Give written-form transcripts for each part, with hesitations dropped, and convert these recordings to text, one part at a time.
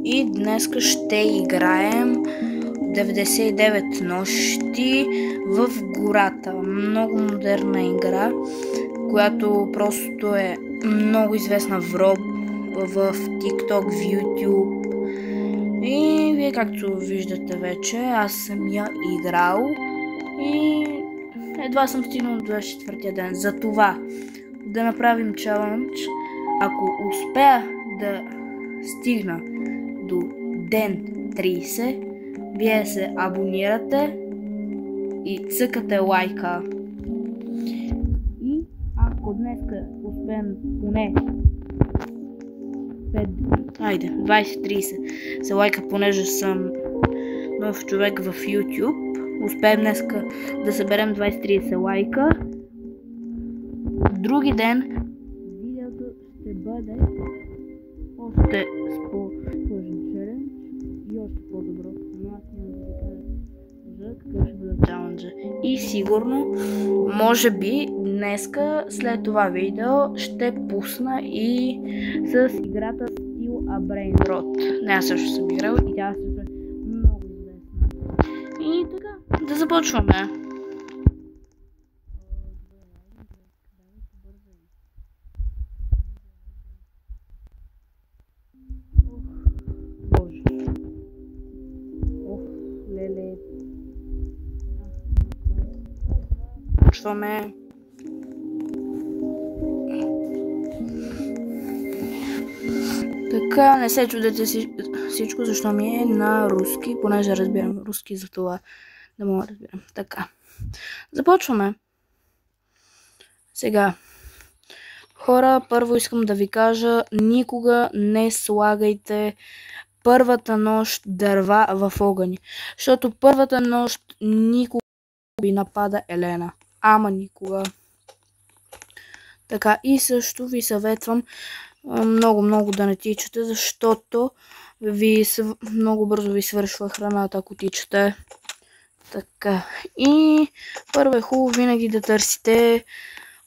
И днес ще играем 99 нощи в гората. Много модерна игра, която просто е много известна в TikTok, в YouTube. И вие както виждате вече, аз съм я играл и едва съм стигнал до 24-тия ден. За това да направим чалендж. Ако успея да стигна до ден 30, вие се абонирате и цъкате лайка. И ако днес успеем поне 20-30 се лайка, понеже съм нов човек в YouTube, успеем днес да съберем 20-30 лайка. Други ден видеото ще бъде още с по-сложен челендж и още по-добро. Но аз няма да ви кажа какъв ще бъде челенджа. И сигурно, може би, днеска след това видео ще пусна и с играта Steel a Brain Rot. Не, аз също съм играл и тя също е много известна. И така, да започваме. Почваме. Така, не се чудете всичко, защо ми е на руски, понеже разбирам руски, за това да мога да разбирам. Така, започваме. Сега, хора, първо искам да ви кажа, никога не слагайте първата нощ дърва в огъни, защото първата нощ никога ви напада Елена. Ама никога. Така, и също ви съветвам много да не тичате, защото много бързо ви свършва храната, ако тичате. Така, и първо е хубаво винаги да търсите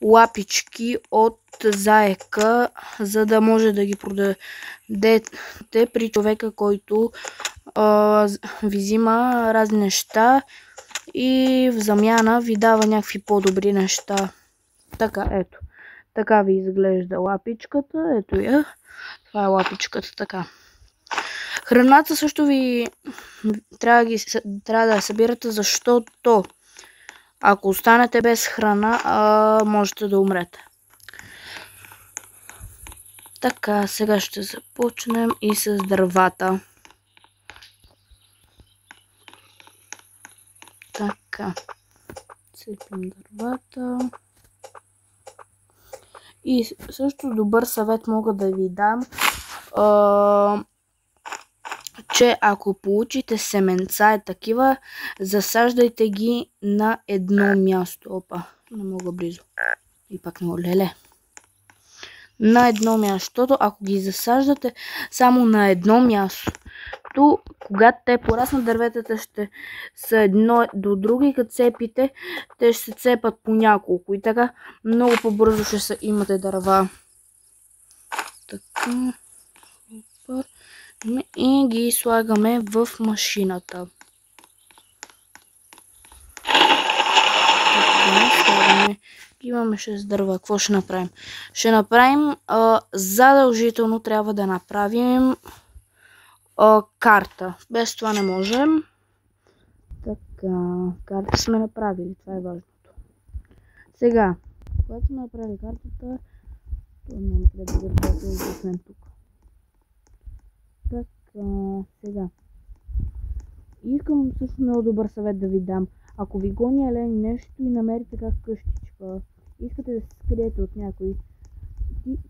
лапички от заека, за да може да ги продадете при човека, който ви взима разни неща и в замяна ви дава някакви по-добри неща. Така, ето. Така ви изглежда лапичката. Ето я. Това е лапичката, така. Храната също ви трябва да я събирате, защото ако останете без храна, можете да умрете. Така, сега ще започнем и с дървата. Така, цепим дървата. И също добър съвет мога да ви дам, че ако получите семенца и такива, засаждайте ги на едно място. Опа, не мога близо. И пак не леле. На едно място, защото ако ги засаждате само на едно място, когато те пораснат, дърветата ще са едно до друго и като цепите, те ще се цепат по няколко и така много по-бързо ще имате дърва. Така. И ги слагаме в машината. Така, имаме 6 дърва. Какво ще направим? Ще направим задължително трябва да направим карта. Без това не можем. Така, карта сме направили. Това е важното. Сега, когато сме направили картата, то няма трябва да изяснем тук. Така, сега. Искам също много добър съвет да ви дам. Ако ви гони елени нещо и намерите как къщичка, искате да се скриете от някой,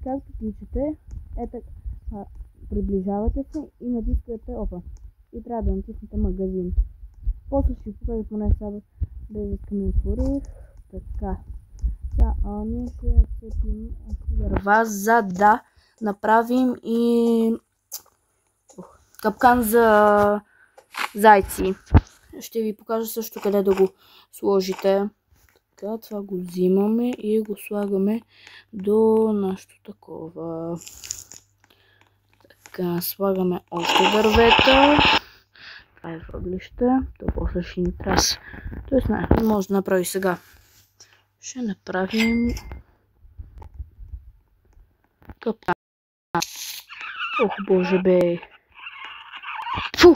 както тичате, приближавате се и натискате опа. И трябва да натиснете магазин. После ще покажа поне сега да искаме отворих. Така. Ние ще цепим дърва, за да направим и капкан за зайци. Ще ви покажа също къде да го сложите. Така, това го взимаме и го слагаме до нашето такова. Така, слагаме още дървета. Това е въглище. То после ще ни трябва. Тоест, не може да направи сега. Ще направим капкан. Ох, боже бе. Фу!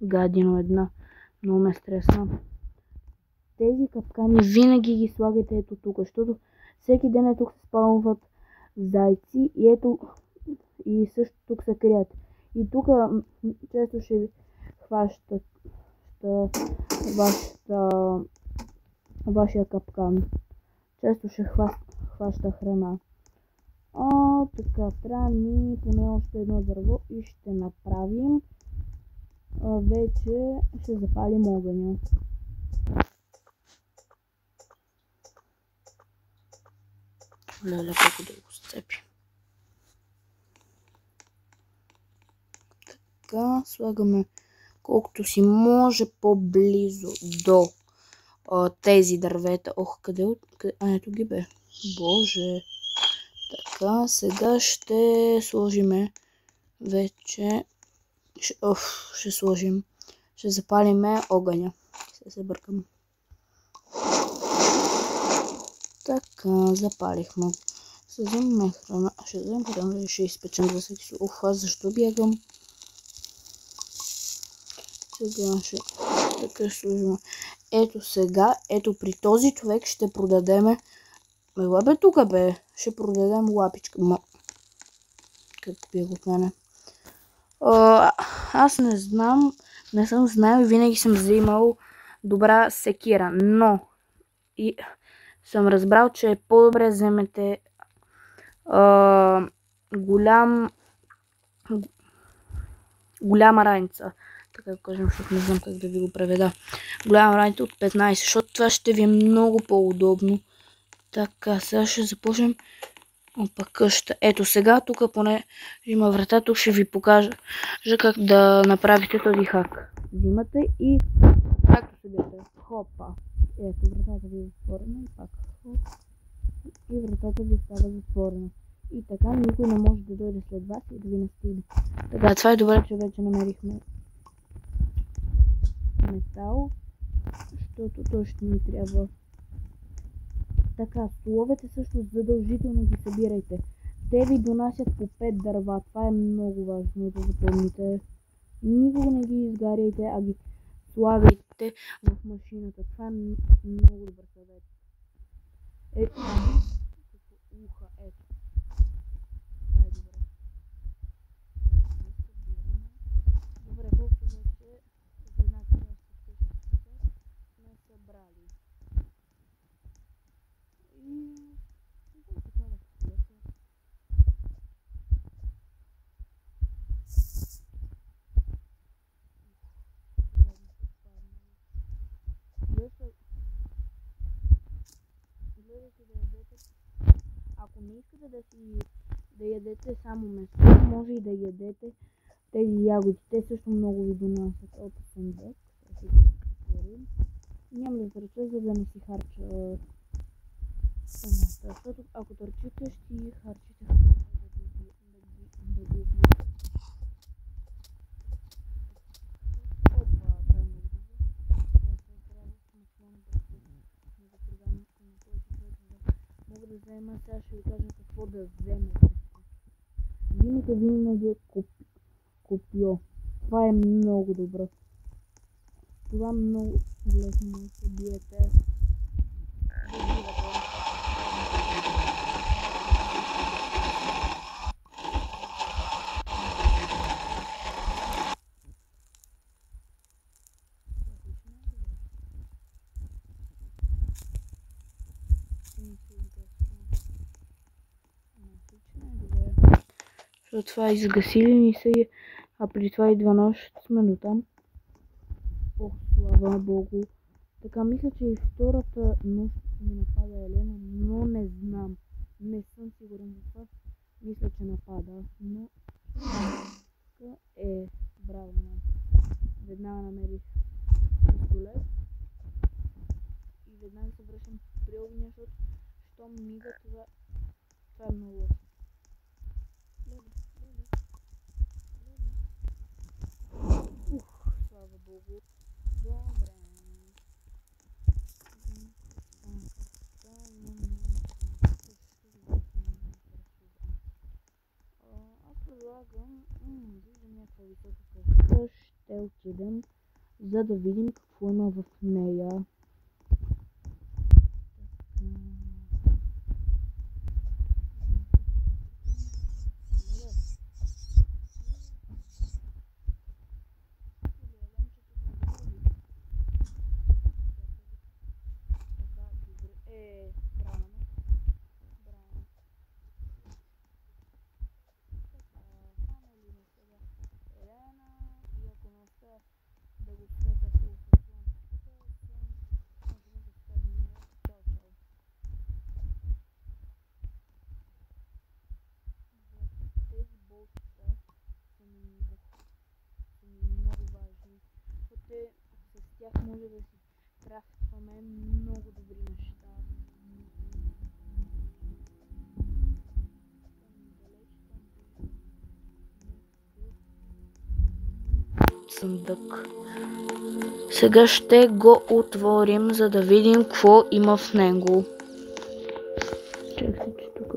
Гадино една. Много ме стресна. Тези капкани винаги ги слагайте ето тук, защото всеки ден тук се спалват зайци и ето и също тук се крият. И тук често ще ви хващат вашия капкан. Често ще хваща храна. Така, трябва ни поне още едно дърво и ще направим. Вече ще запалим огъня. Леле, колко дълго сцепи. Така, слагаме колкото си може по-близо до тези дървета. Ох, къде? Ето ги бе. Боже. Така, сега ще сложиме вече. Ще сложим. Ще запалиме огъня. Ще се бъркам. Така, запалихме. Ще вземем храна. Ще вземем храна и ще изпечем за всеки случай. Аз защо бягам? Сега ще така сложим. Ето сега, ето при този човек ще продадеме. Ела бе тука бе. Ще продадем лапичка. Как бях от мене. Аз не знам. Не съм знаел. Винаги съм взимал добра секира. Но и съм разбрал, че е по-добре да вземете голяма раница. Така да кажем, защото не знам как да ви го преведа. Голяма раница от 15, защото това ще ви е много по-удобно. Така, сега ще започнем къща. Ето сега, тук поне има врата, тук ще ви покажа как да направите този хак. Взимате и както събирате. Хопа. Ето, вратата ви е затворена и пак хоп. И вратата ви остава затворена. И така никой не може да дойде след вас и да ви настигне. Така, това е добре, че вече намерихме метал, защото то ще ни трябва. Така, столовете също задължително ги събирайте. Те ви донасят по 5 дърва. Това е много важно да запомните. Никога не ги изгаряйте, а ги слагайте в машината. Това е много добър съвет. Ето. Уха, ето. Това е добре. Добре, колкото вече за една част сме събрали. И така да се гледайте да ядете. Ако не искате да ядете само месо, може и да ядете тези ягоди. Те също много ви донасят. Ето съндък. Няма да търча, за да не си харча храната. Защото ако търчите, ще харчите храната да го убиете. Мога да взема, сега ще ви кажа какво да вземете. Взимате винаги копио. Това е много добро. Това много лесно да се биете. Защото това изгасили ни се, а при това идва нощ сме до там. Ох, слава Богу. Така, мисля, че и втората нощ ми напада Елена, но не знам. Не съм сигурен за това. Мисля, че напада, но браво. Веднага намерих пистолет и веднага се връщам при огъня, защото щом мига това е много лошо. предлагам, виждам някаква висока къща, ще отидем, за да видим какво има в нея. С тях може да си крафтваме много добри неща. Съндък. Сега ще го отворим, за да видим какво има в него. Чакайте, че тук...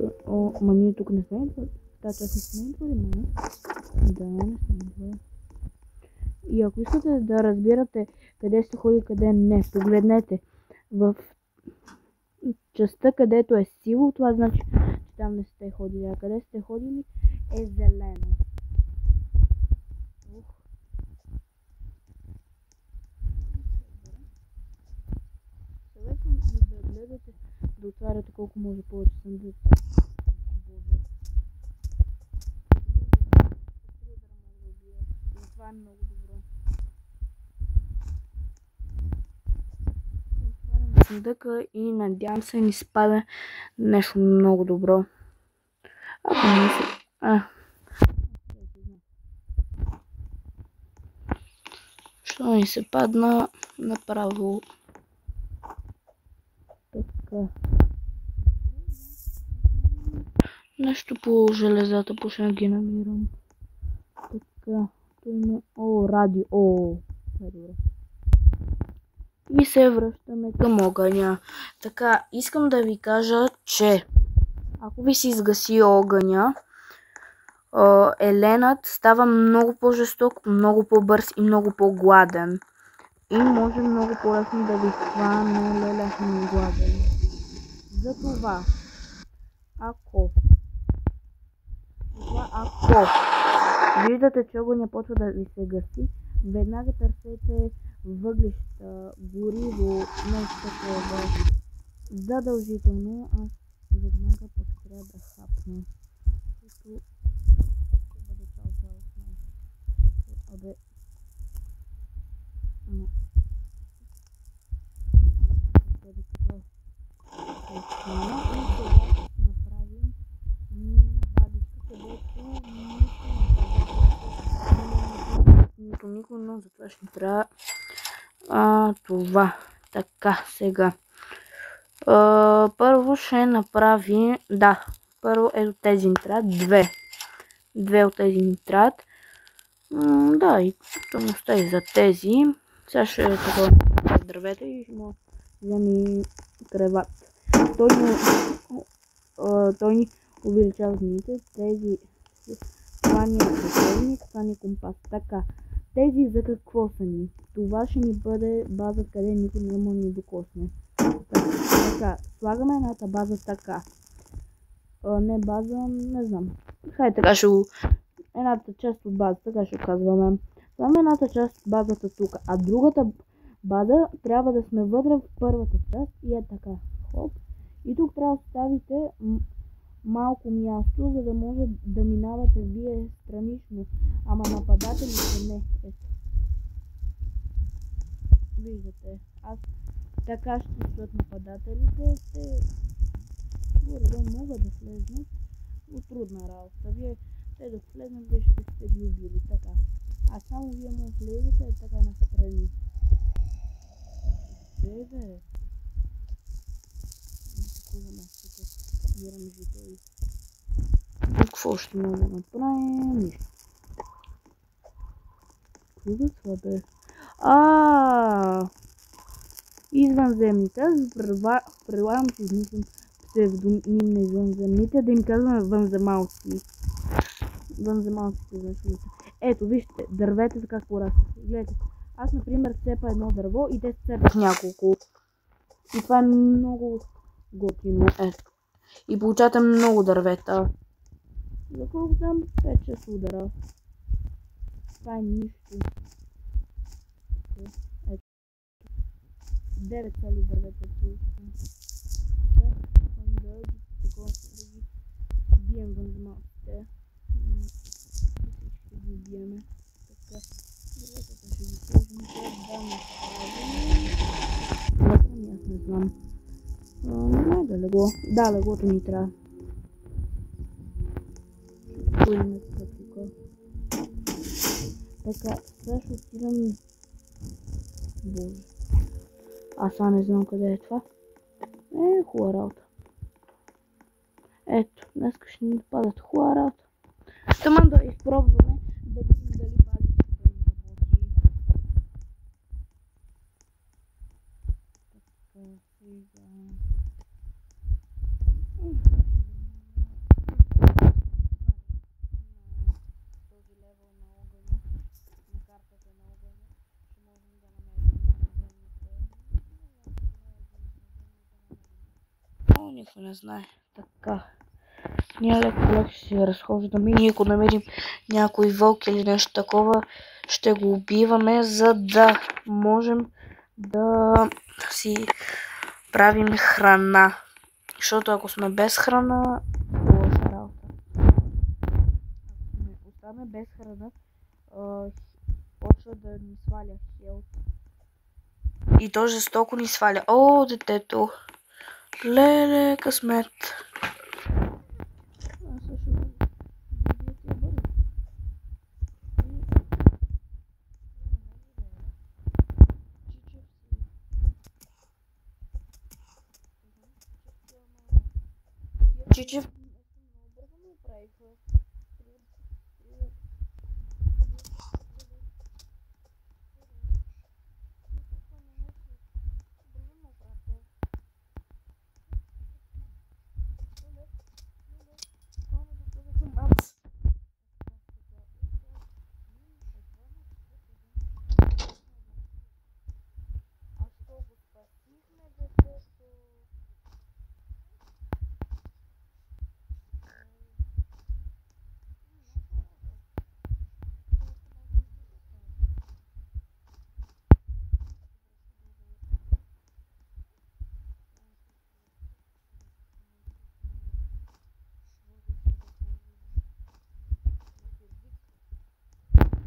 Ма ние тук не сме идвали. Тата си сме идвали, ма? Да, не сме идвали. И ако искате да разбирате къде сте ходили, къде не, погледнете в частта, където е сиво, това значи, че там не сте ходили, а къде сте ходили е зелено. Съветвам ви да гледате, да отваряте колко може повече съндъци. Това е много добро. Отварям съндъка и надявам се ни спада нещо много добро. Ако не се... Що ни се падна направо. Така. Нещо по железата, почна ги намирам. Така. О, радио. О, добре. И се връщаме към огъня. Така, искам да ви кажа, че ако ви се изгаси огъня, еленът става много по-жесток, много по-бърз и много по-гладен. И може много по-лесно да ви хване лелехен гладен. Затова, ако виждате, че огъня почва да ви се гаси, веднага търсете въглища, гориво, нещо такова. Задължително, аз веднага пък трябва да хапна. Защото ще бъде цял Абе. Направим базичка, където никой, но затова ще трябва това. Така, сега. Първо ще направим, първо ето тези нитрат, две от тези нитрат. Да, и помощта и за тези. Сега ще е такова дървета и ще му вземи креват. Той ни увеличава дните, тези това ни е последник, това ни е компас. Така, тези за какво са ни? Това ще ни бъде база, къде никой не може ни докосне. Така, слагаме едната база така. Не база, не знам. Хайде така ще го... Едната част от базата, така ще казваме. Слагаме едната част от базата тук, а другата база трябва да сме вътре в първата част и е така. Хоп. И тук трябва да ставите малко място, за да може да минавате вие странично, ама нападателите не. Ето. Виждате, аз така ще стоят нападателите, те горе могат да влезнат, но трудна работа. Вие те да влезнат, вие ще сте ги убили, така. А само вие му влезете така настрани. Бе. Такова нещо, събирам жители. Какво ще мога да направим? Нищо. Какво за това бе? Извънземните. Аз предлагам си измислим псевдоним на извънземните, да им казваме вънземалски. вън за малките зашуите. Ето, вижте, дърветата как порастват. Гледайте, аз, например, цепа едно дърво и те цепят няколко. И това е много готино. Ето. И получавате много дървета. За колко там 5-6 удара. Това е нищо. Ето. 9 цели дървета получавам. Да ги бием вън за малките. Ще ги убиеме. Така. Дърветата ще ги сложим. Аз не знам. Не да легло. Да, леглото ни трябва. Стоиме тук. Така, сега ще отидам... Боже. Аз сега не знам къде е това. Хубава работа. Ето, днес ще ни падат хубава работа. Тъмън да изпробваме да видим дали базата да ни работи. Така, сега... Този левел на огъня, на картата на огъня, ще можем да намерим наземните. Никой не знае. Така. Ние леко ще си разхождаме и ако намерим някой вълк или нещо такова, ще го убиваме, за да можем да си правим храна. Защото ако сме без храна, лоша работа. Ако сме остане без храна, почва да ни сваля хелт. И то жестоко ни сваля. О, детето! Леле, късмет! Чичев много бързо ме оправиха.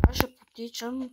Аз ще потичам.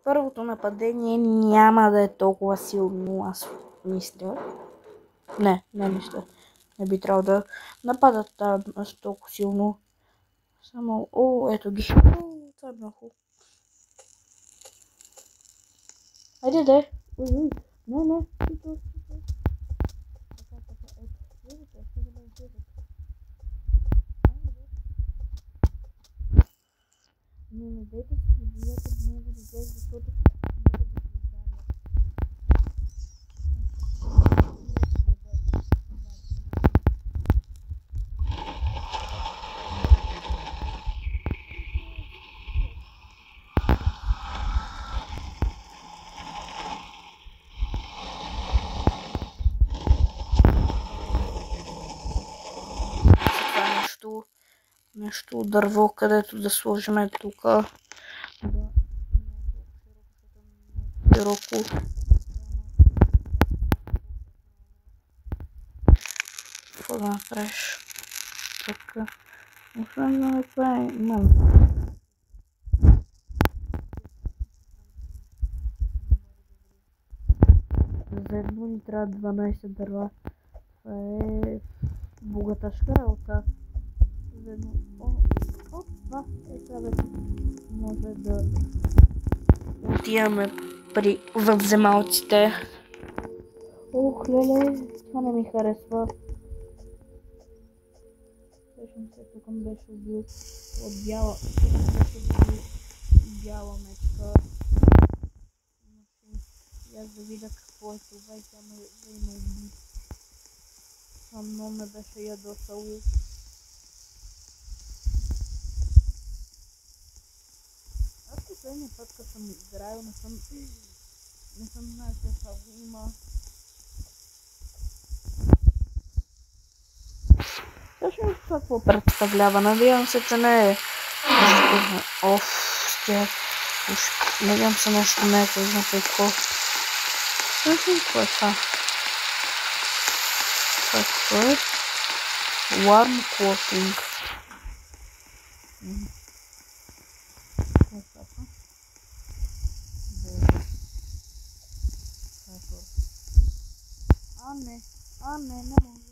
Първото нападение няма да е толкова силно, аз мисля. Не мисля. Не би трябвало да нападат толкова силно. Само, ето ги. Това е много хубаво. Айде, де. Не. Не дайте си излизате много добре, защото могат да ви ударят. нещо дърво, където да сложим тук. Широко. Какво да направиш? Така. Освен да направим. За едно ни трябва 12 дърва. Това е богаташка работа. За едно. Това е това вече. Може да отиваме в вземалците. Ох, леле, това не ми харесва. Сещам се, тук ми беше убил от бяла мечка. И аз да видя какво е това и тя ме уби. Това много ме беше ядосало. Аз последния път, като съм играл, не съм знал, че това го има. Точно това какво представлява? Надявам се, че не е. Надявам се нещо не е късно какво. Точно какво е това? Какво е? Warm clothing. Не може.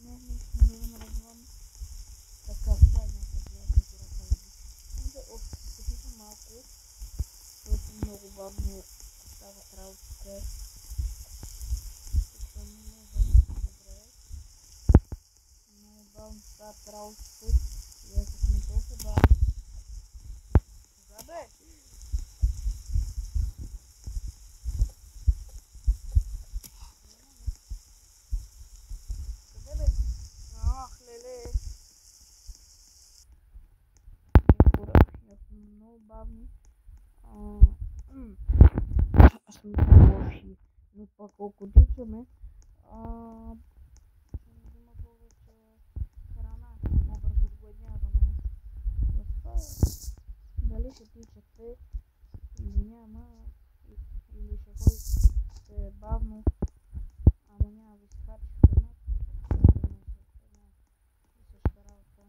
Не разбирам. Така, това е някаква култура. Още се питам малко, защото много бавно стават работите. Тук много добре. Много бавно стават работите. И ако сме толкова бавни. Кога бе? Много бавни. Аз съм лоши. Но пък колко тичаме, ще ни взима повече храна. По-бързо отгладняваме. Това е. Дали ще тичате или няма, или ще ходите бавно, ама няма да изхарчите храна. Същата работа.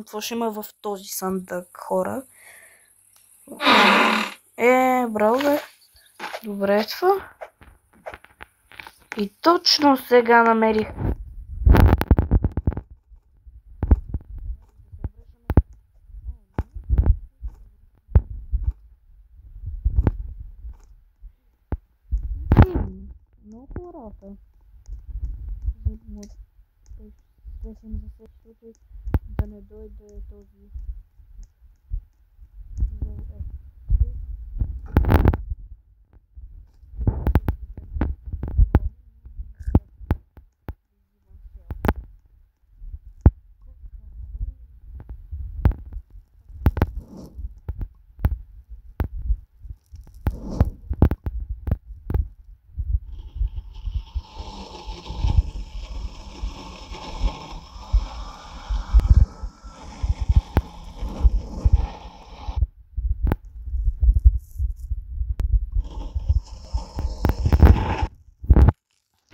Какво ще има в този съндък, хора? Браво, бе. Добре това. И точно сега намерих. Много работа. За случай да не дойде този.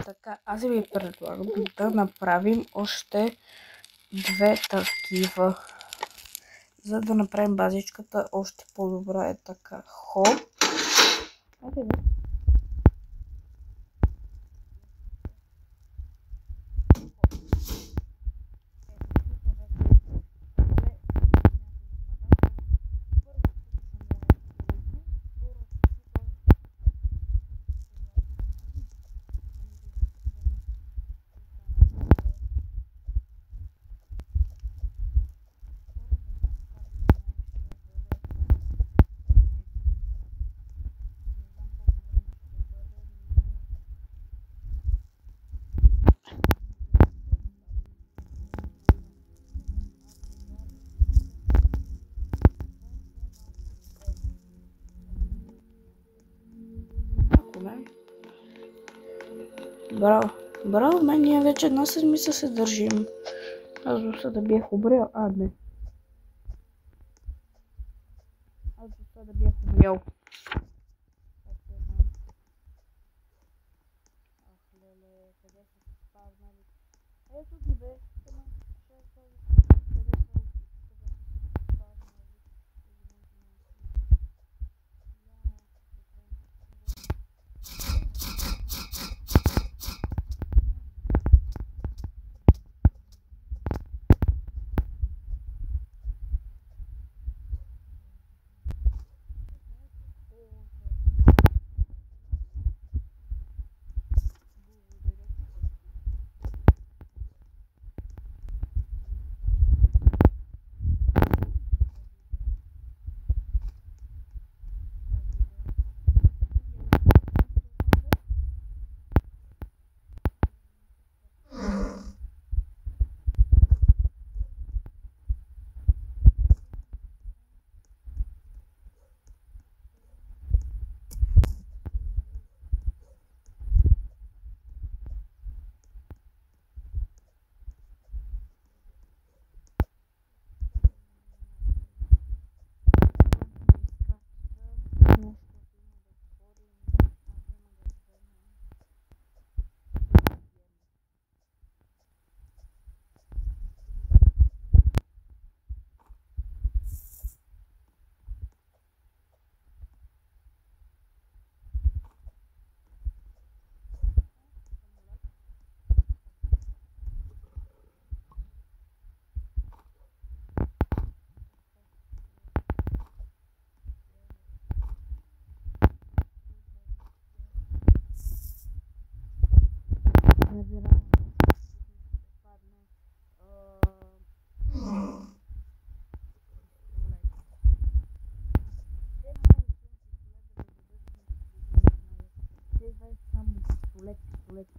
Така, аз ви предлагам да направим още две такива. За да направим базичката още по-добра е така. Хоп. Браво. Браво, мен ние вече една седмица се държим. Аз до сега бях обрял. Не. Аз до сега бях обрял. Леле, къде са се спазнали? Ето ги бе.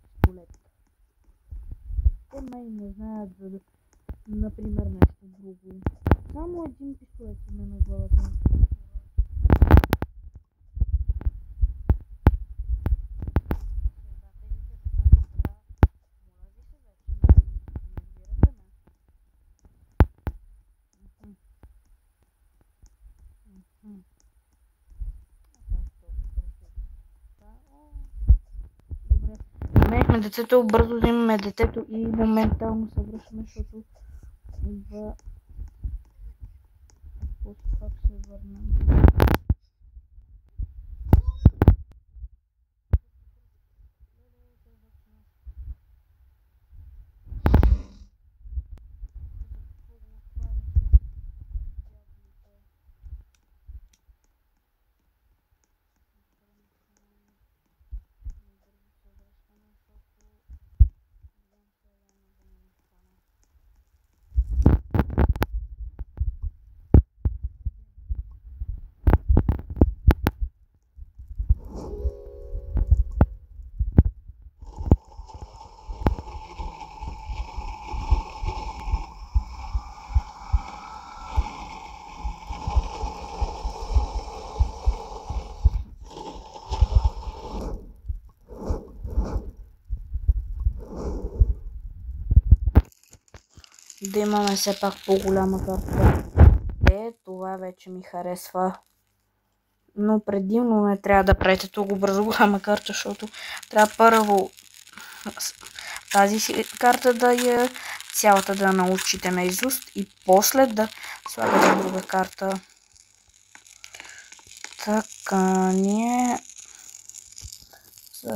Пистолет. Те май не знаят за, например, нещо друго. Само един пистолет има на главата. Намерихме децето, бързо взимаме детето и моментално се връщаме, защото пак се върнем. Да имаме все пак по-голяма карта. Това вече ми харесва. Но предимно не трябва да правите толкова бързо голяма карта, защото трябва първо тази си карта да я цялата да научите наизуст и после да слагате друга карта. Така, ние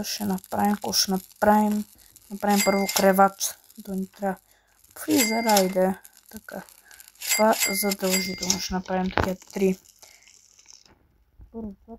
ще направим, ако ще направим първо креват, да ни трябва фризер, айде, така. Това задължително ще направим такива 3. Първо това.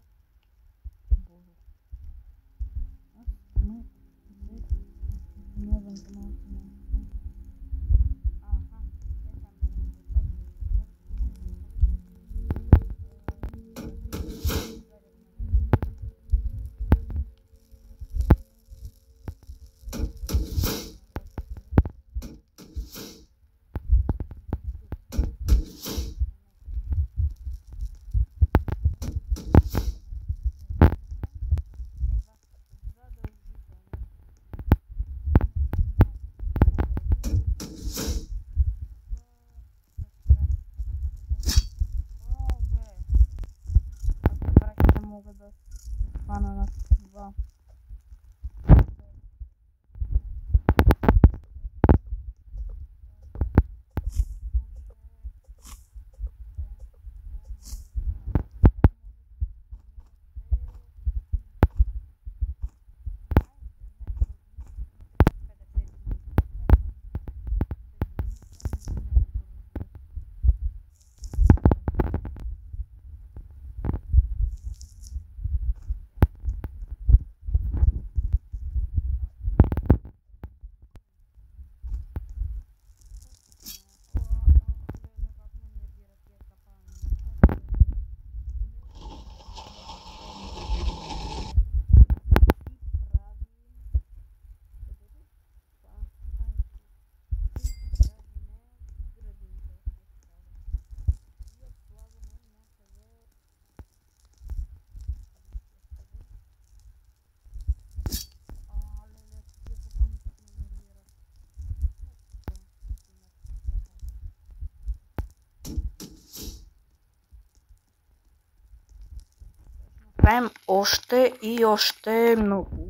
направим още и още много.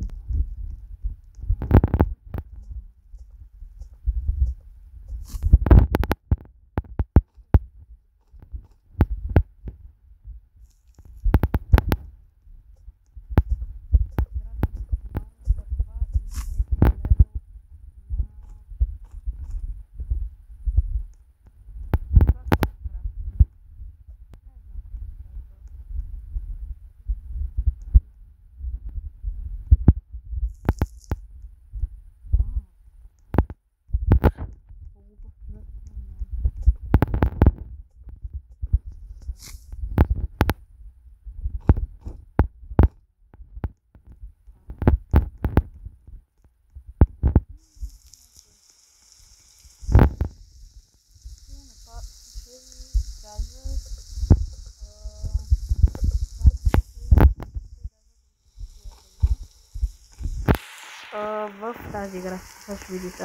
В тази игра ще видите.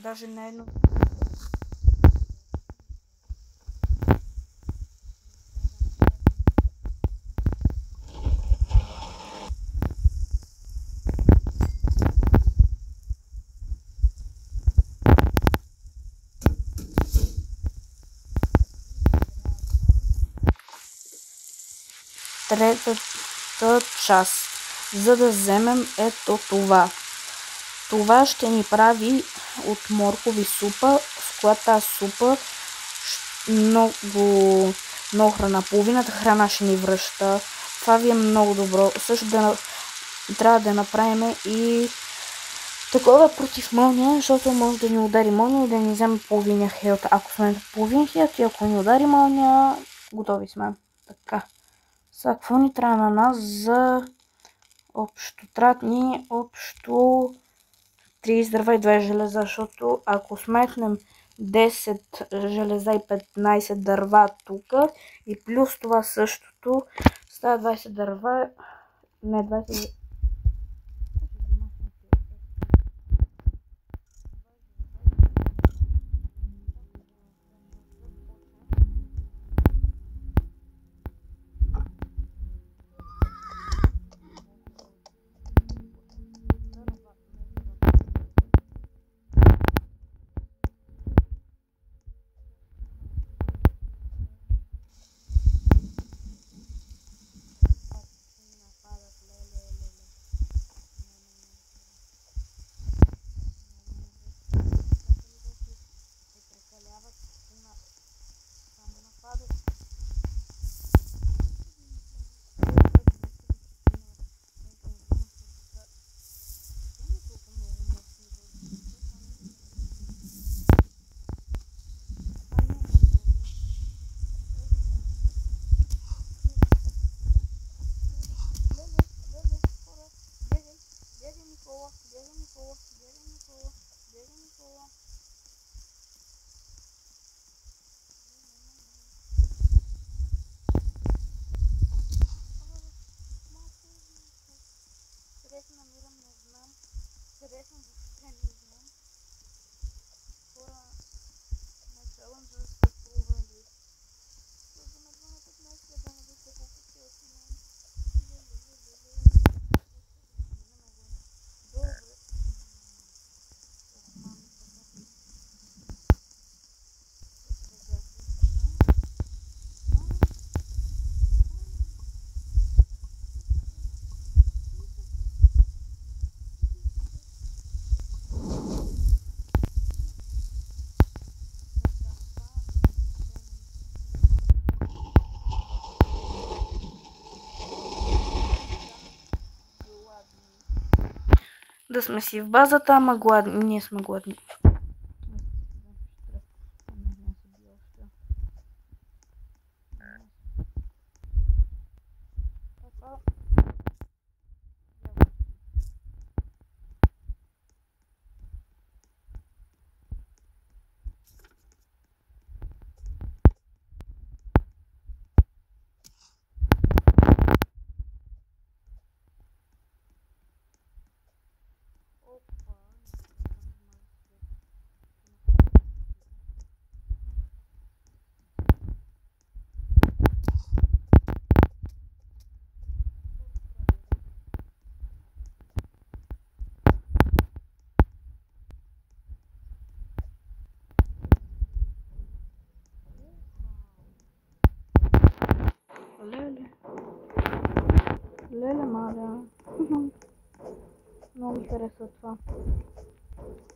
Даже на едно. Третата част, за да вземем ето това. Това ще ни прави от моркови супа, в която тази супа много храна. Половината храна ще ни връща. Това ви е много добро. Също трябва да направим и такова против мълния, защото може да ни удари мълния и да ни вземе половиния хелт. Ако сме половин хелт и ако ни удари мълния, готови сме. Така. Сега, какво ни трябва на нас за общо? Трябва ни общо 30 дърва и 2 железа, защото ако сметнем 10 железа и 15 дърва тук и плюс това същото, става 20 дърва, не 20. Да сме си в базата, ама гладни. Ние сме гладни. Леле, маля. Много ми харесва това.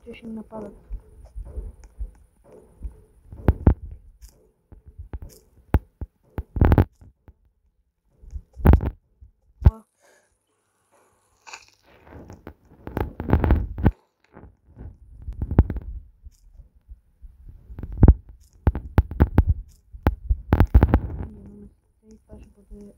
Че ще ми нападат. И това ще бъде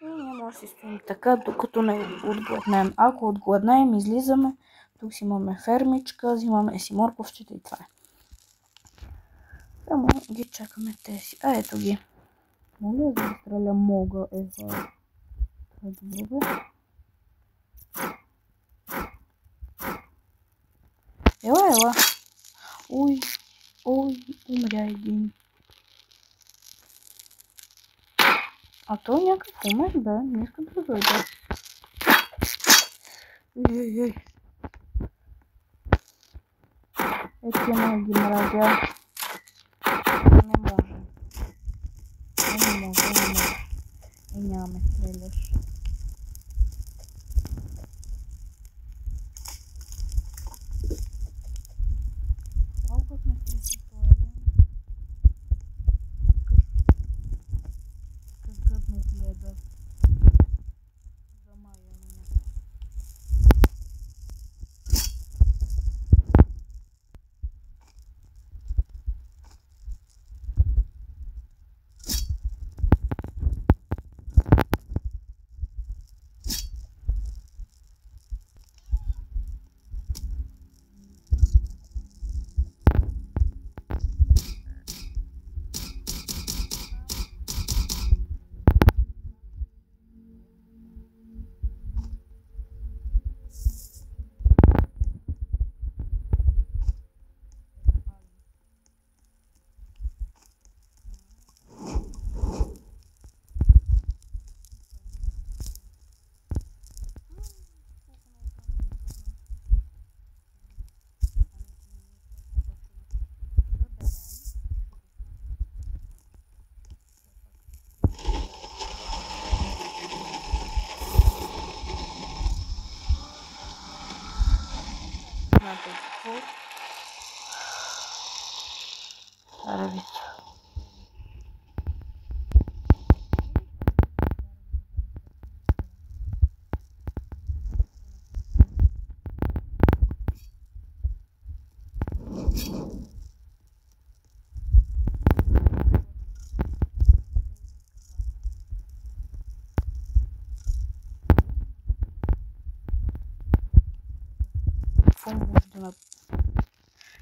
и ние може да си стоим така, докато не отгладнем. Ако отгладнем, излизаме. Тук си имаме фермичка, взимаме си морковчета и това е. Само ги чакаме тези. А ето ги. Моля да стреля мога това е добро, бе. Ела. Ой, умря един. А той е някакъв умен, бе. Не иска да дойде. Ей. Ето ги мразя. Не може. И нямаме стреляш. Колко сме стресни това ден? Как гъдно гледа. Замая меня.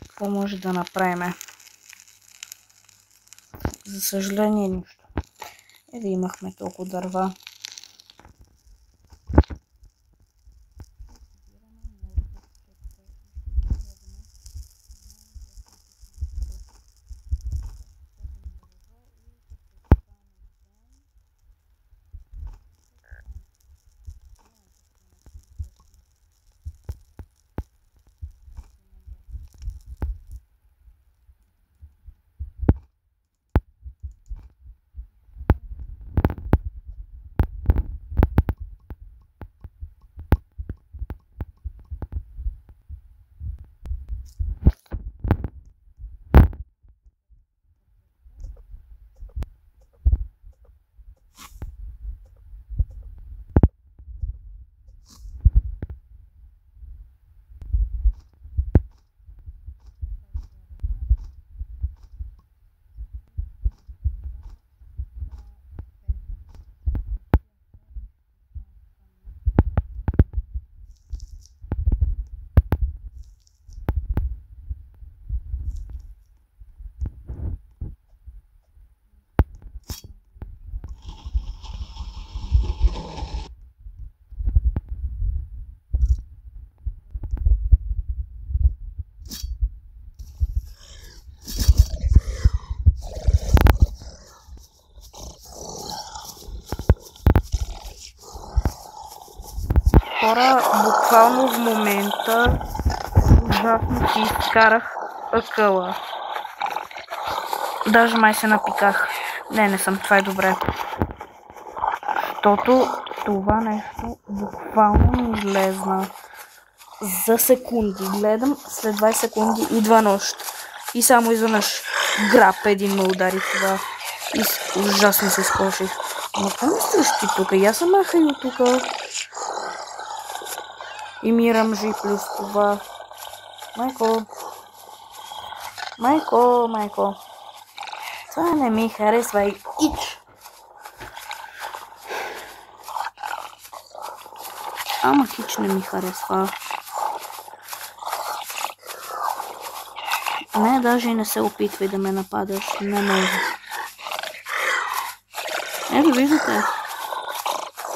Какво може да направим? За съжаление нищо. Еди имахме толкова дърва. хора, буквално в момента ужасно си изкарах акъла. Даже май се напиках. Не съм, това е добре. Защото това нещо буквално ми излезна за секунди. Гледам, след 20 секунди идва нощ. И само изведнъж граб един ме удари това. И ужасно се скоших. Ама какво ми стоиш ти тук? Я съм махай от тук. И ми ръмжи плюс това. Майко. Това не ми харесва. Ич. Ама хич не ми харесва. Не, даже и не се опитвай да ме нападаш. Не може. Ето, виждате.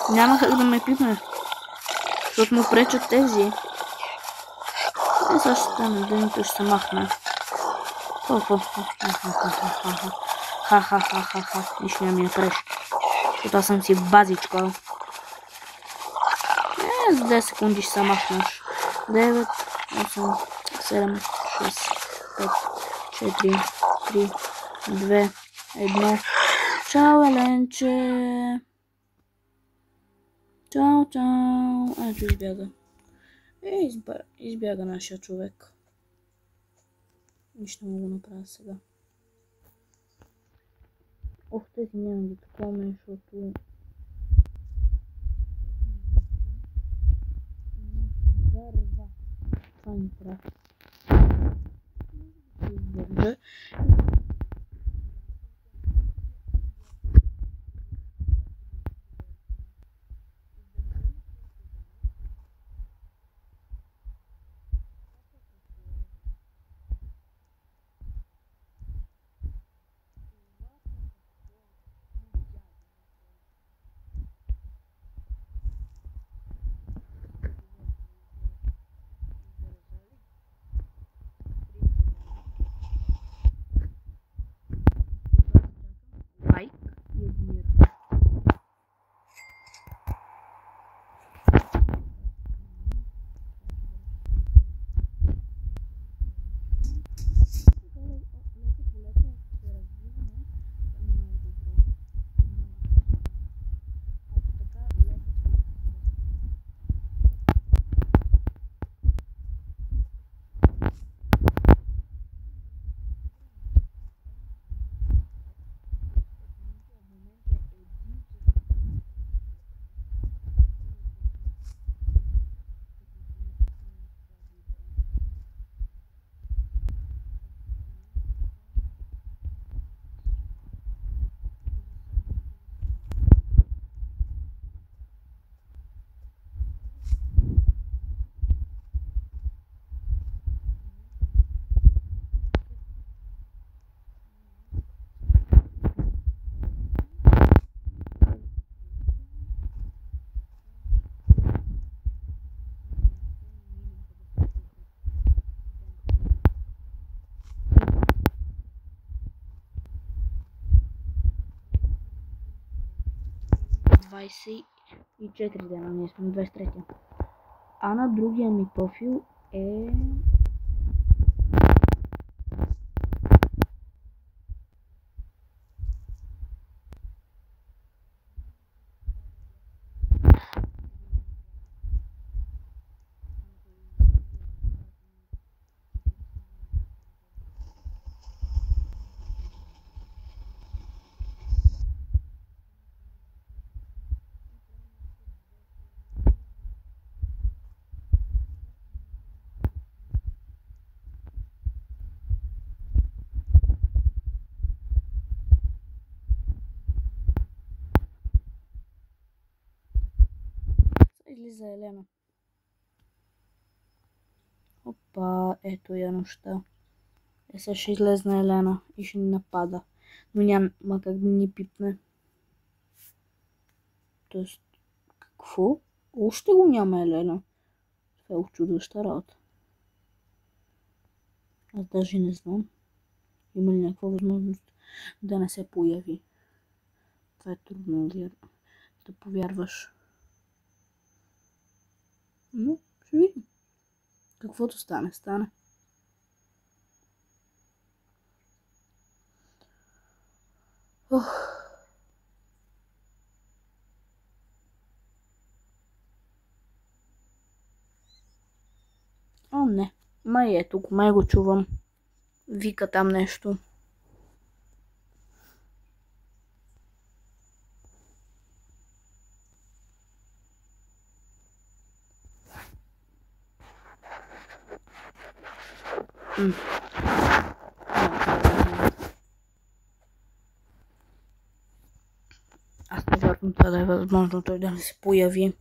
Няма как да ме пипне. Защото му пречат тези. Сега ще стане дъното, ще се махне. Ха-ха-ха-ха-ха. Нищо няма ми я преш. Защото аз съм си базичка. За 10 секунди ще се махнеш. 9, 8, 7, 6, 5, 4, 3, 2, 1. Чао, Еленче! Чао, чао! Ето избяга. Избяга нашия човек. Нищо не мога да направя сега. Ох, тези няма да такова, защото... Това ми трябва. Издържа. Лайк и абонирай. И 4 дена, ние сме 23. А на другия ми профил е... Излиза Елена. Опа, ето я нощта. Сега ще излезна Елена и ще ни напада. Но няма как да ни пипне. Тоест, какво? Още го няма Елена. Това е очудваща работа. Аз даже не знам. Има ли някаква възможност да не се появи? Това е трудно да повярваш. Но ще видим. Каквото стане, стане. Ох. О, не. Май ето го, май го чувам. Вика там нещо. Аз не вярвам това да е възможно той да не се появи.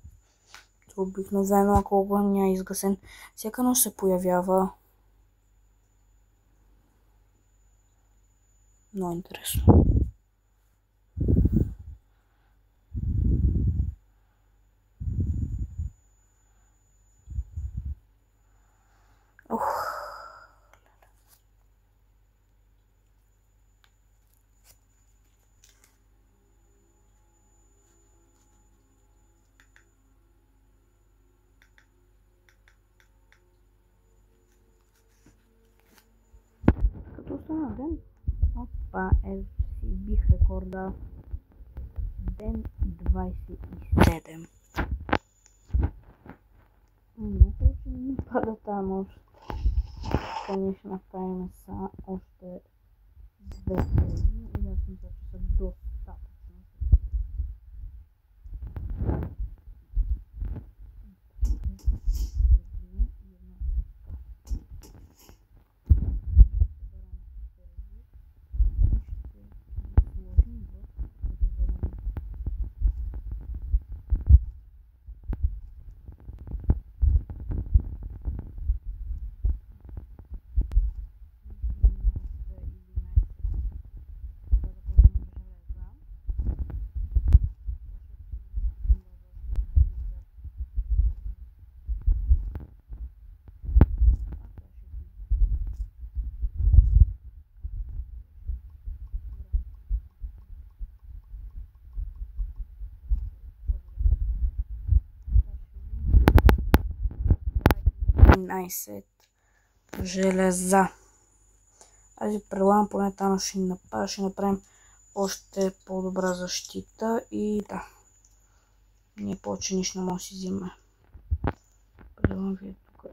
Обикновено, ако огъня е изгасен, всяка нощ се появява. Много интересно. Ох. Като остана ден, опа, си бих рекорда. Ден 27. Много че не пада тази нощ. Така ние ще направим са още 2 тези и аз мисля, че са достатъчно. Железа. Аз ви предлагам поне там ще направим още по-добра защита и да. Ние повече нищо не може да си взимаме. Предлагам ви тук.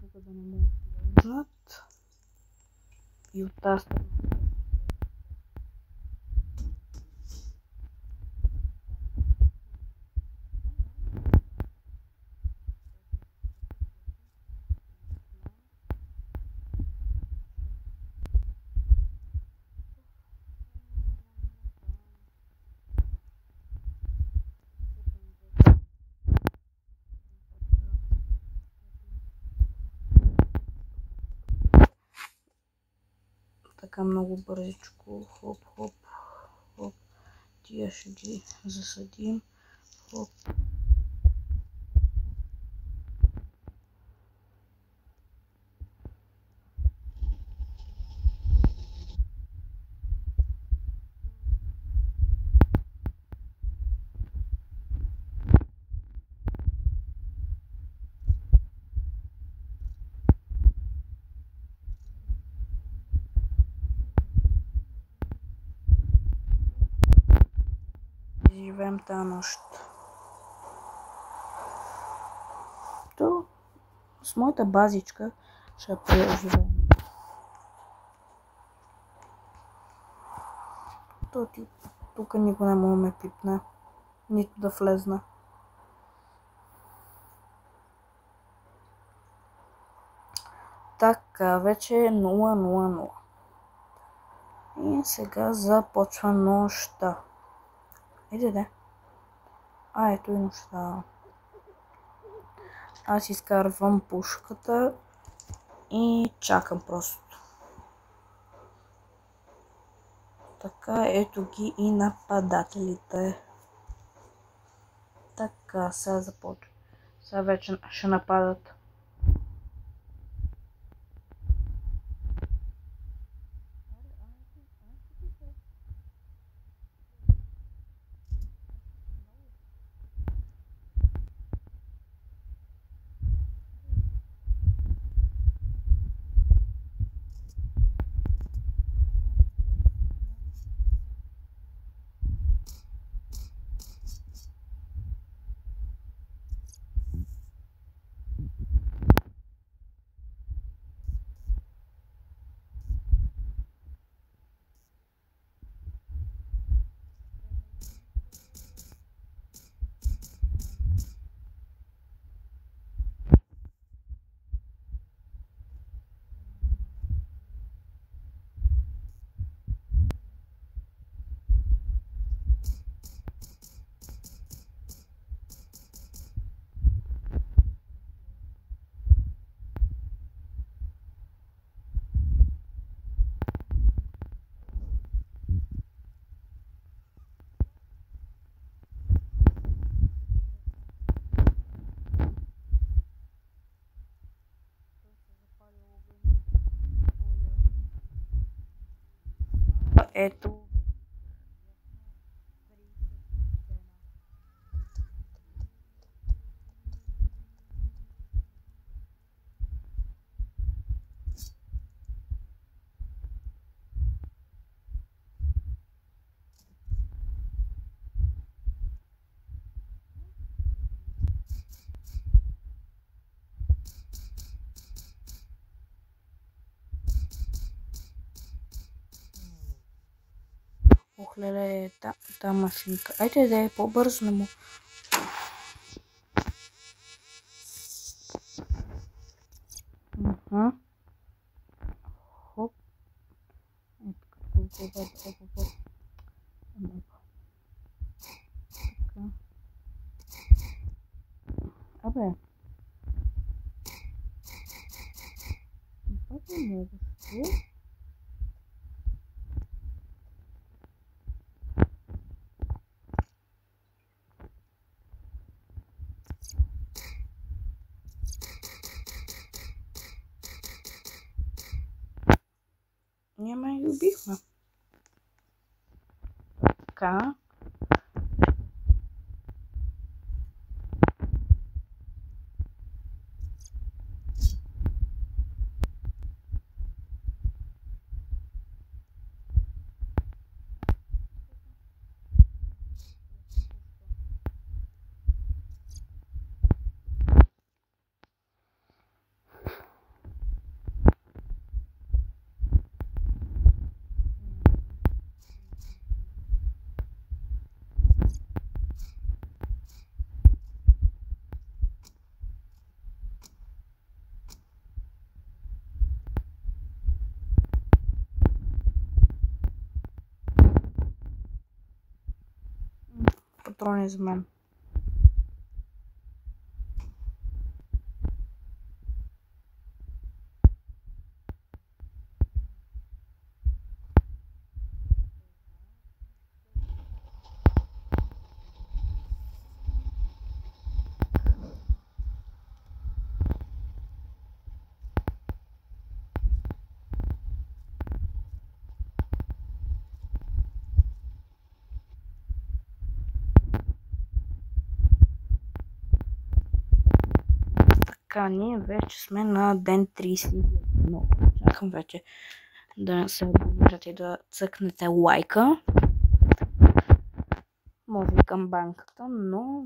Тук да не могат да влезнат. И от тази страна. Така много бързичко, хоп, хоп, хоп, тия ще ги засадим, хоп. Живеем тази нощ. То с моята базичка ще преживеем. Тук никой не може да ме пипне, нито да влезна. Така, вече е 0:00. И сега започва нощта. Иде. Ето и нощта. Аз изкарвам пушката и чакам просто. Така, ето ги и нападателите. Така, сега започва. Сега вече ще нападат. ето. Ох, леле, та машинка. Айде да е по-бързо, не му. Хоп. Ето като Абе. Пак не мога. Няма и убихме. Така. Патрони за мен. Така, ние вече сме на ден 31. Чакам вече да се абонирате и да цъкнете лайка. Може и към банката, но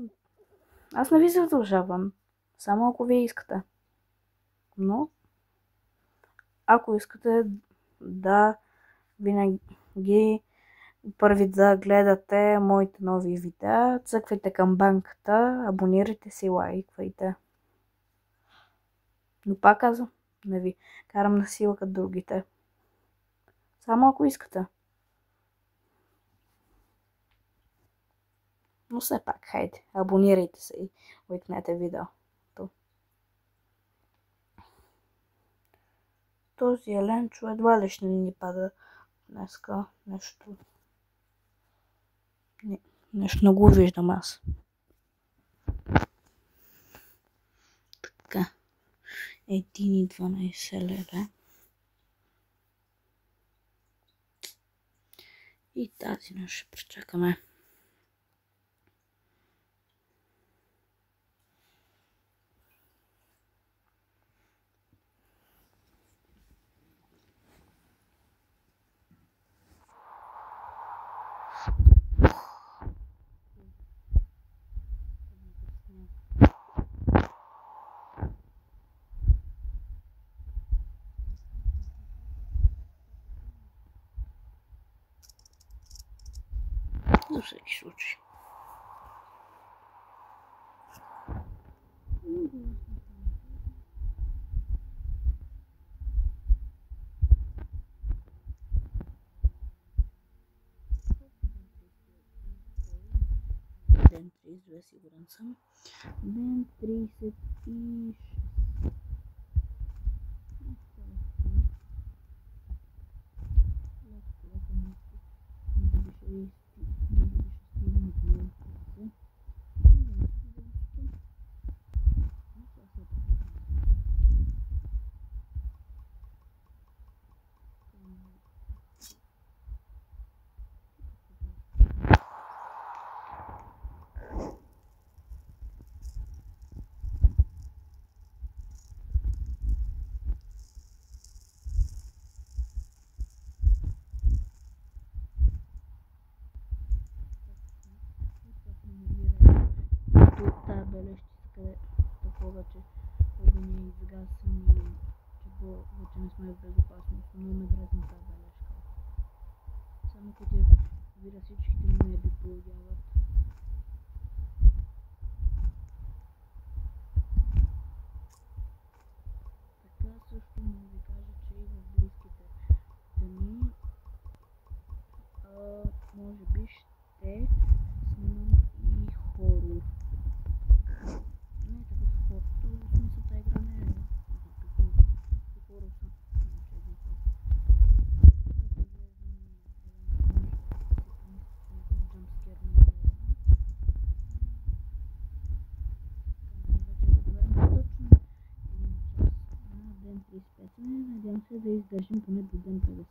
аз не ви задължавам. Само ако вие искате. Но ако искате да винаги първи да гледате моите нови видеа, цъквайте към банката, абонирайте се и лайквайте. Но пак казвам, не ви карам на сила като другите. Само ако искате. Но все пак, хайде, абонирайте се и лайкнете видеото. Този еленчо едва ли ще ни пада днеска нещо. Нещо не го виждам аз. Така. 1,12 лева. И тази нещо ще пречакаме. За всеки случай. Ден 32, сигурен съм. Ден 36. сме в безопасност, но ме дразни тази бележка. Само като я видя всичките ми нерви поудяват. Така също може да ви кажа, че и в близките дни може би ще снимам и хорор. Не е такъв хорор, в смисъл тази игра не е хорор са. Ден 35. Надявам се да издържим поне до ден 50.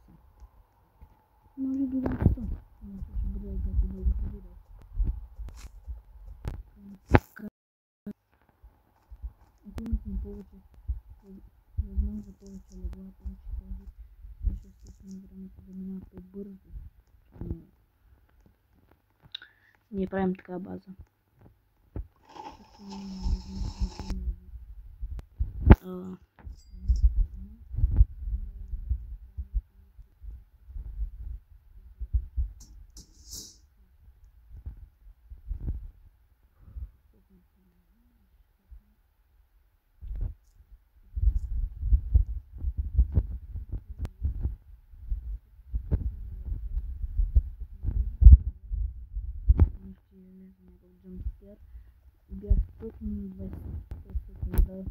Може би да 100. Може ще бъде като дългото видео. Ако имахме повече възможност за повече легла, повече този, ще стесне времето да минава по-бързо. Ние правим така база. Бях точно 20 секунда.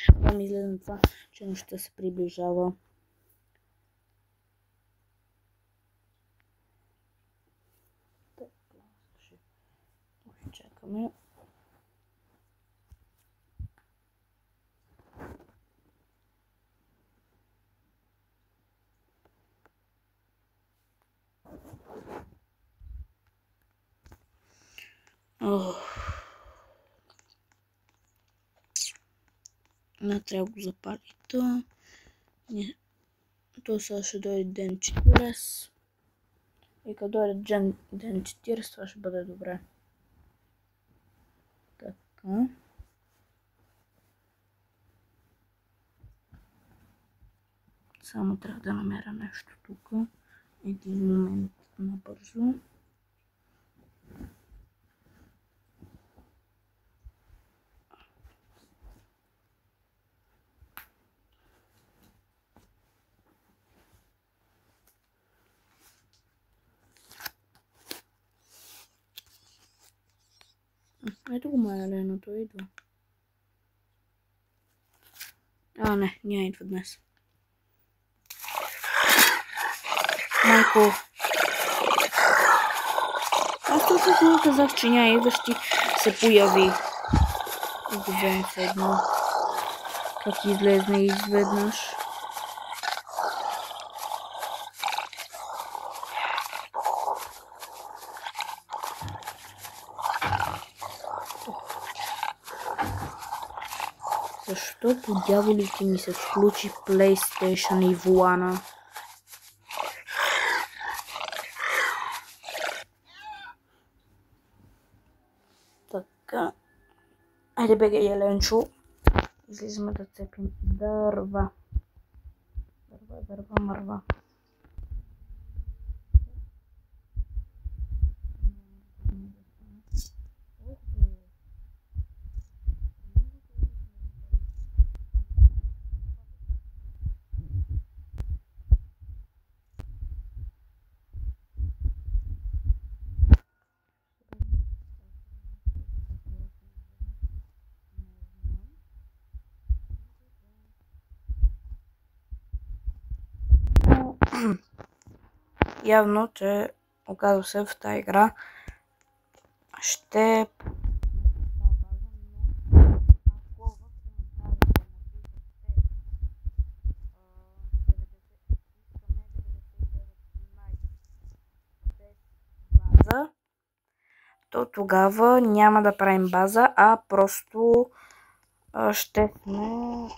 Това ми излезе на това, че нощта се приближава. Така, ще чакаме. Не трябва да го запали. То сега ще дойде ден 40. И като дойде ден 40, това ще бъде добре. Така. Само трябва да намеря нещо тук. Един момент набързо. Ето го маляленото идва. Не, няма идва днес. Майко. Аз точно казах, че няма идващи се появи. И го вземем се едно. Как излезне изведнъж. Защо по дяволите ми се включи PlayStation и волана? Така. Айде бега, Еленчо. Излизаме да цепим дърва. Дърва, мърва. Явно, че оказва се в тази игра ще база, то тогава няма да правим база, а просто ще сме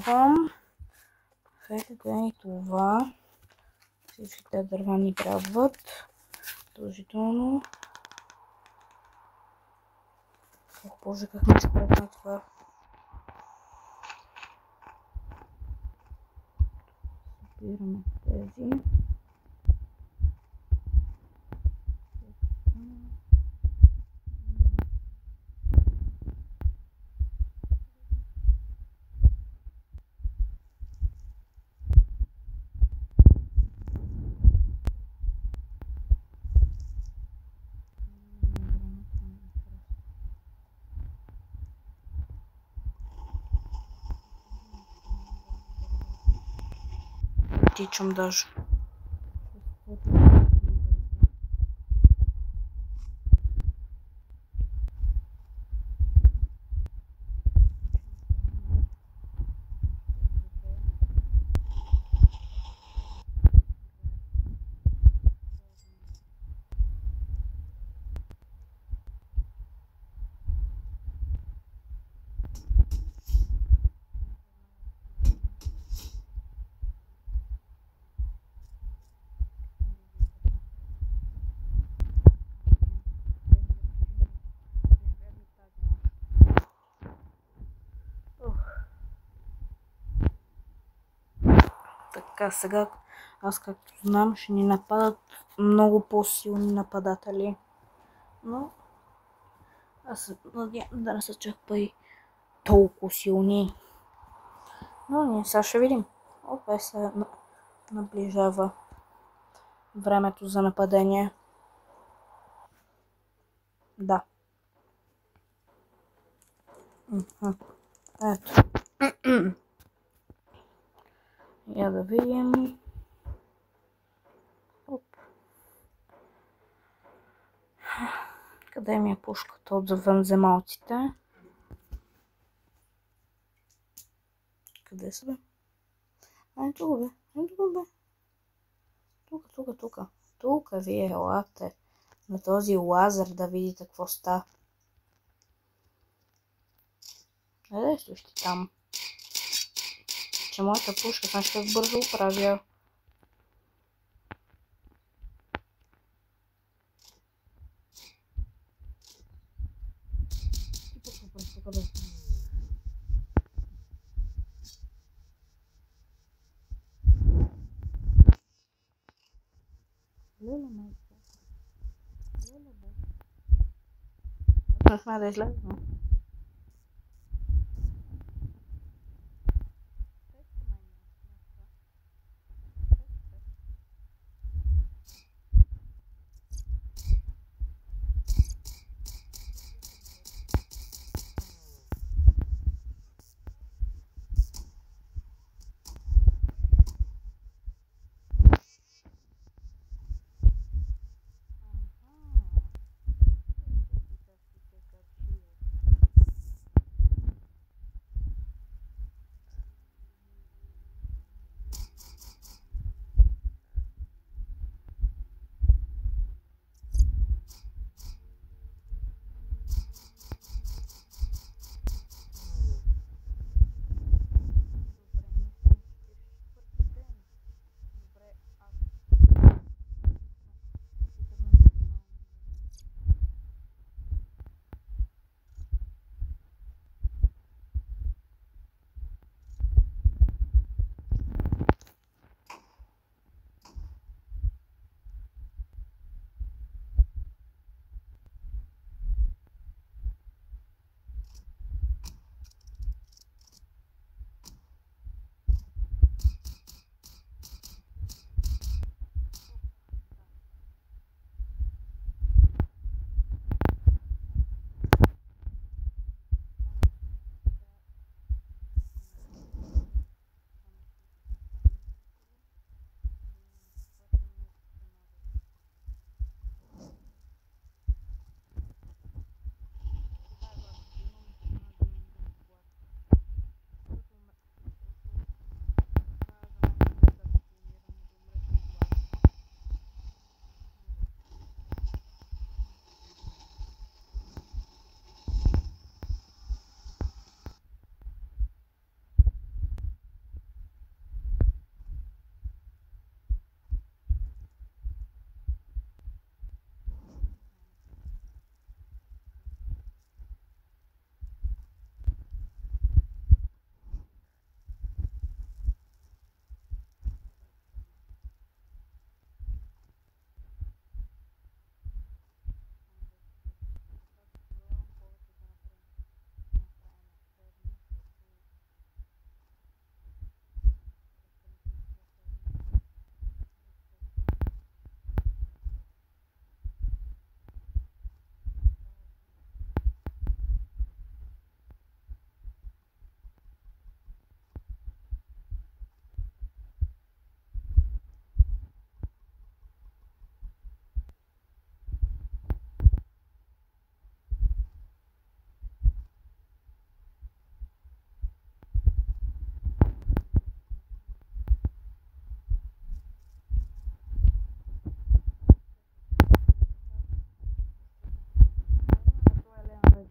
пробвам. Хайде и това. Всичките дърва ни трябват. Задължително. Ох, боже, как ми спрятна това. Събираме тези. Тичам даже. Така, сега аз както знам ще ни нападат много по-силни нападатели. Но аз се надявам да не са чак и толкова силни. Но ние сега ще видим. Опе се наближава времето за нападение. Да. Ето. Я да видим. Оп. Къде ми е пушката от завънземалците? Къде са бе? Ай, тук бе. Ай, тук бе. Тук. Тук вие елате на този лазер да видите какво става. Къде стоиш ти там? Че моята пушка значи как бързо оправя. Не сме да излезем.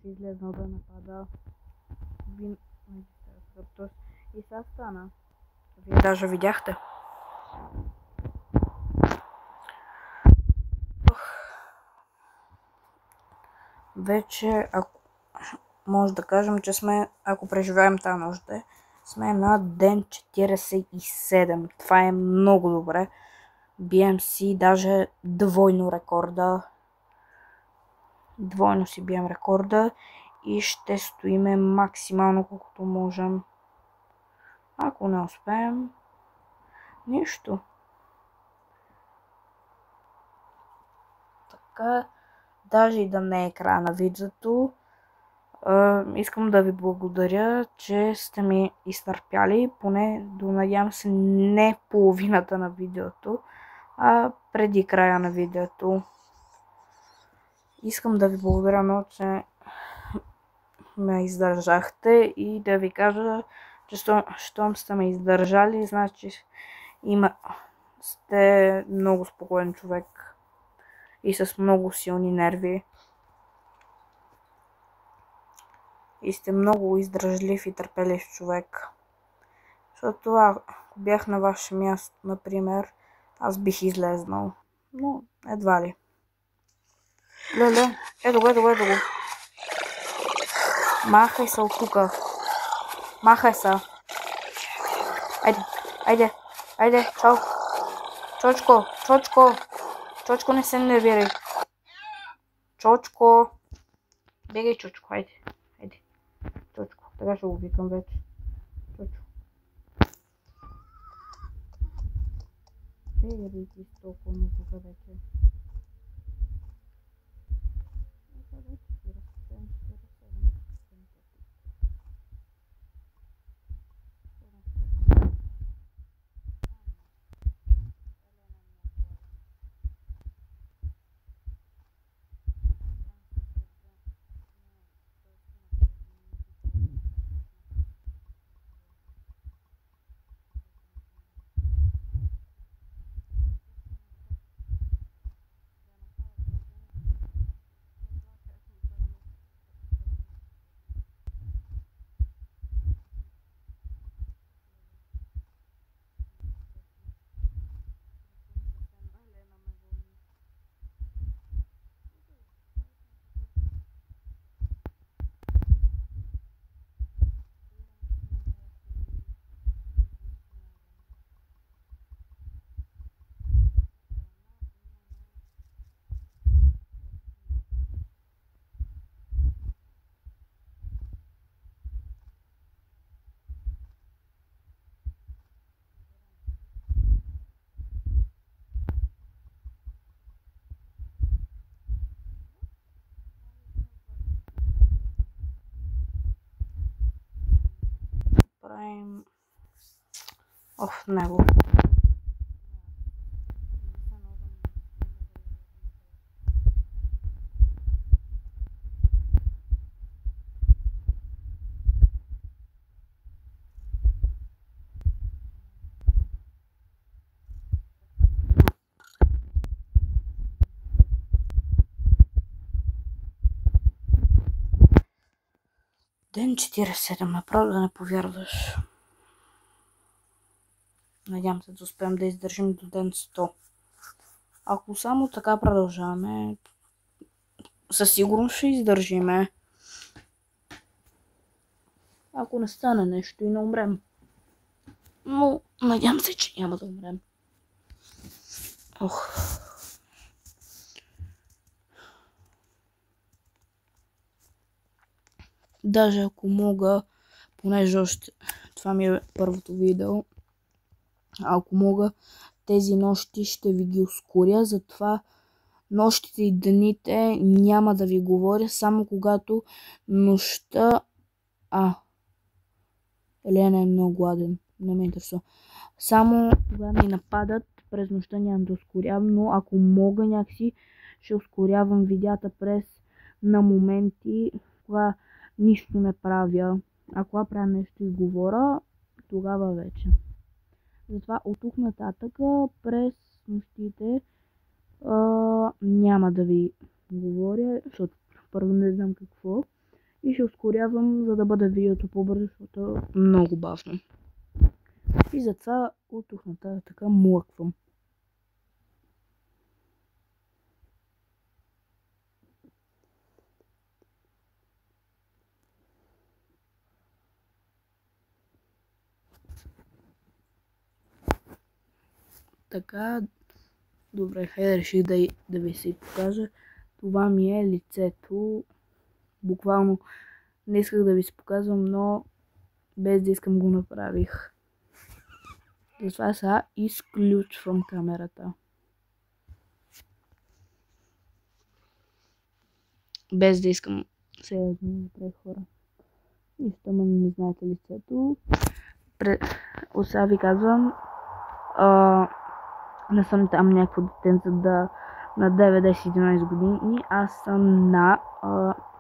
излезнал да напада Магистрatops и сега стана. Вие даже видяхте. Вече, ако може да кажем, че сме, ако преживеем тази нощта, сме на ден 47. Това е много добре. Бием си даже двойно рекорда. Двойно си бием рекорда и ще стоиме максимално колкото можем. Ако не успеем, нищо. Така, даже и да не е края на видеото, искам да ви благодаря, че сте ми изтърпяли, поне до, надявам се, не половината на видеото, а преди края на видеото. Искам да ви благодаря много, че ме издържахте и да ви кажа, че щом сте ме издържали, значи сте много спокоен човек и с много силни нерви. И сте много издръжлив и търпелив човек. Защото ако бях на ваше място, например, аз бих излезнал. Но едва ли. Леле, ето го. Махай се от тука. Махай се. Айде, чао. Чочко, не се нервирай. Чочко. Бегай, Чочко, айде. Чочко, така ще го викам вече. Чочко. Бегай ти с толкова ми тука вече. Правим в него. Ден 47, направо да не повярваш. Надявам се да успеем да издържим до ден 100. Ако само така продължаваме, със сигурност ще издържиме. Ако не стане нещо и не умрем. Но надявам се, че няма да умрем. Ох. Даже ако мога, понеже още това ми е първото видео, ако мога, тези нощи ще ви ги ускоря, затова нощите и дните няма да ви говоря, само когато нощта... Елена е много гладен, не ме интересува. Само когато ми нападат, през нощта няма да ускорявам, но ако мога някакси, ще ускорявам видеята на моменти, кога нищо не правя. Ако правя нещо и говоря, тогава вече. Затова от тук нататък през нощите няма да ви говоря, защото първо не знам какво. И ще ускорявам, за да бъде видеото по-бързо, защото е много бавно. И затова от тук нататък така млъквам. Така, добре, хайде реших да ви се покажа. Това ми е лицето. Буквално не исках да ви се показвам, но без да искам го направих. Затова сега изключвам камерата. Без да искам сега да направя хора. Нищо, ме не знаете лицето. Сега ви казвам, не съм там някакво детенце на 9, 10, 11 години. Аз съм на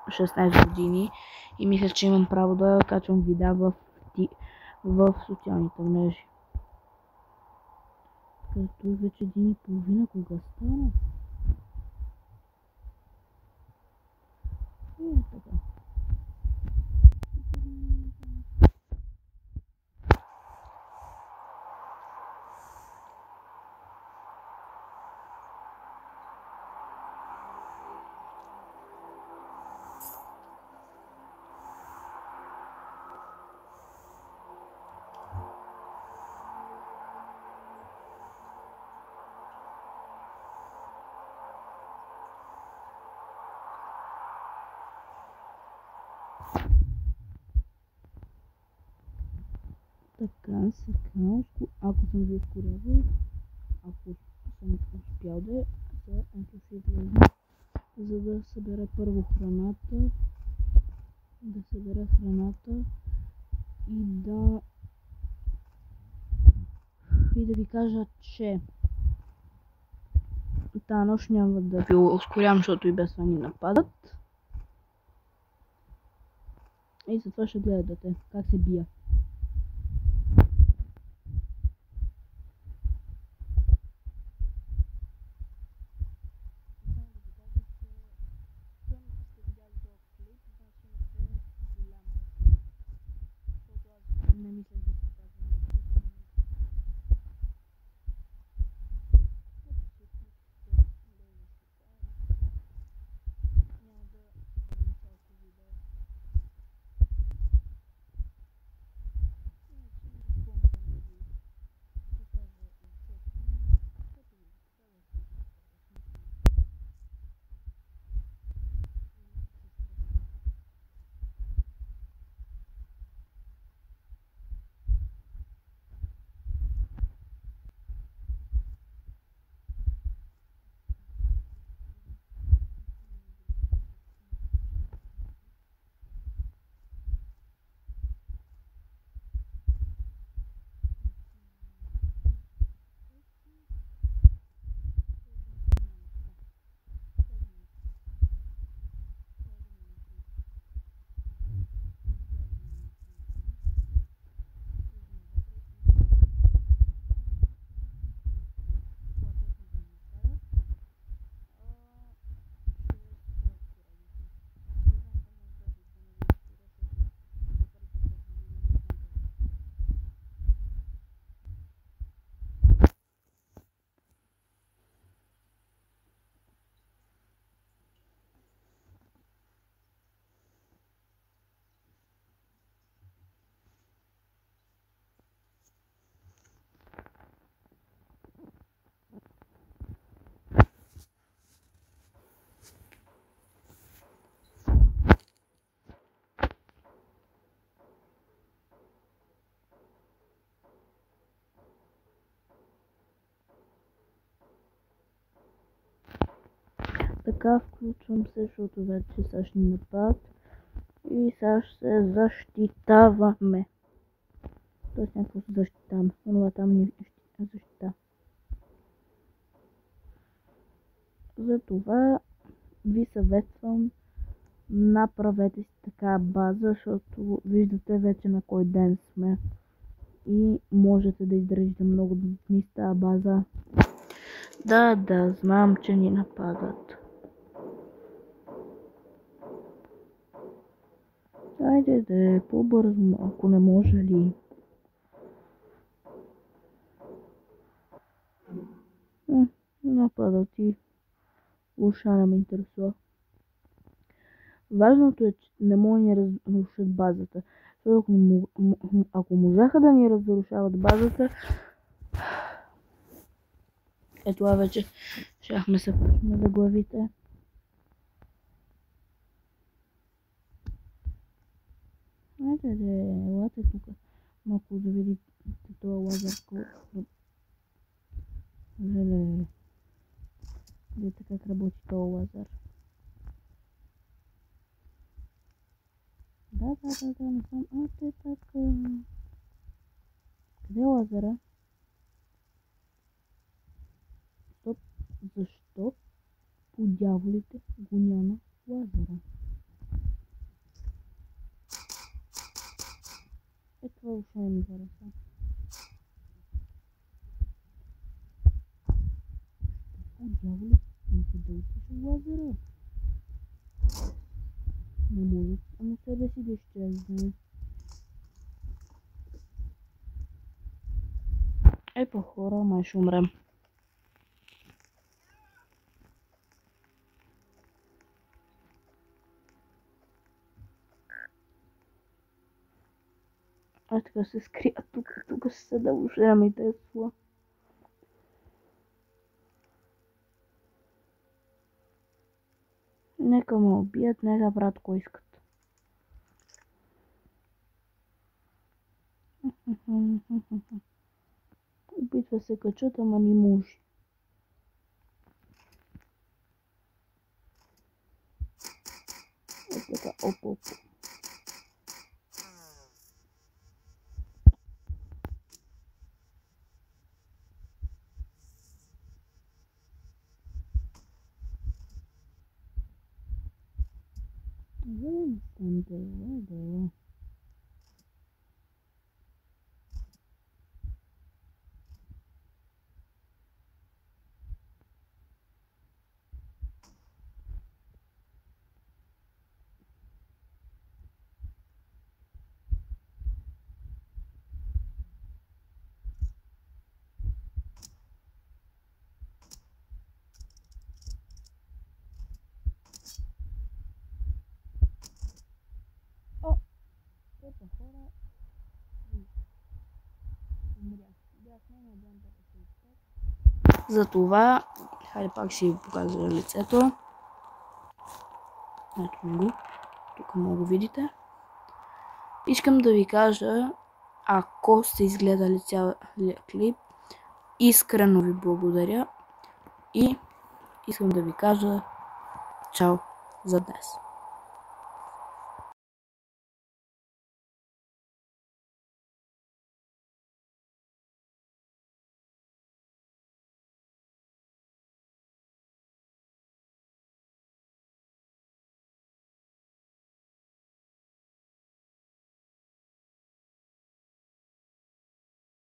16 години и мисля, че имам право да качвам видеа в социалните мрежи. Като вече 1:30, кога стана? И така. Така, сега, ако съм ви ускорявал, ако съм успял да ето ще излезна, за да събера първо храната, и да ви кажа, че тази нощ няма да ви ускорявам, защото и без това ни нападат. И затова ще гледате как се бия. Не мисля да се казвам. Така, включвам се, защото вече сега ще ни нападат и сега ще се защитаваме. Тоест някакво се защитаваме. Онова там ни защита. Затова ви съветвам, направете си така база, защото виждате вече на кой ден сме и можете да издържите много дни с тази база. Да, знам, че ни нападат. Айде да е по-бързо, ако не може ли. Напада ти. Уша не ме интересува. Важното е, че не могат да ни разрушат базата. Защото ако можаха да ни разрушават базата, това вече щяхме се пусне за главите. Айде елате тук. Малко да видите това лазер. Видите как работи този лазер. Да, не знам. Така. Къде е лазера? Стоп. Защо по дяволите го няма лазера? Това въобще не ми хареса. По дяволите не се да отиш лазера. Не може на себе си да изчезне. По хора, май ще умрем. Така се скрия тук се седа, въобще не ми интересува. Нека ме убият, нека брат кой искат. Опитва се качат, ама не може. Така, оп. Да. Хора. Затова, хайде пак ще ви покажа лицето. Ето го. Тук мога го видите. Искам да ви кажа, ако сте изгледали цялия клип, искрено ви благодаря и искам да ви кажа чао за днес.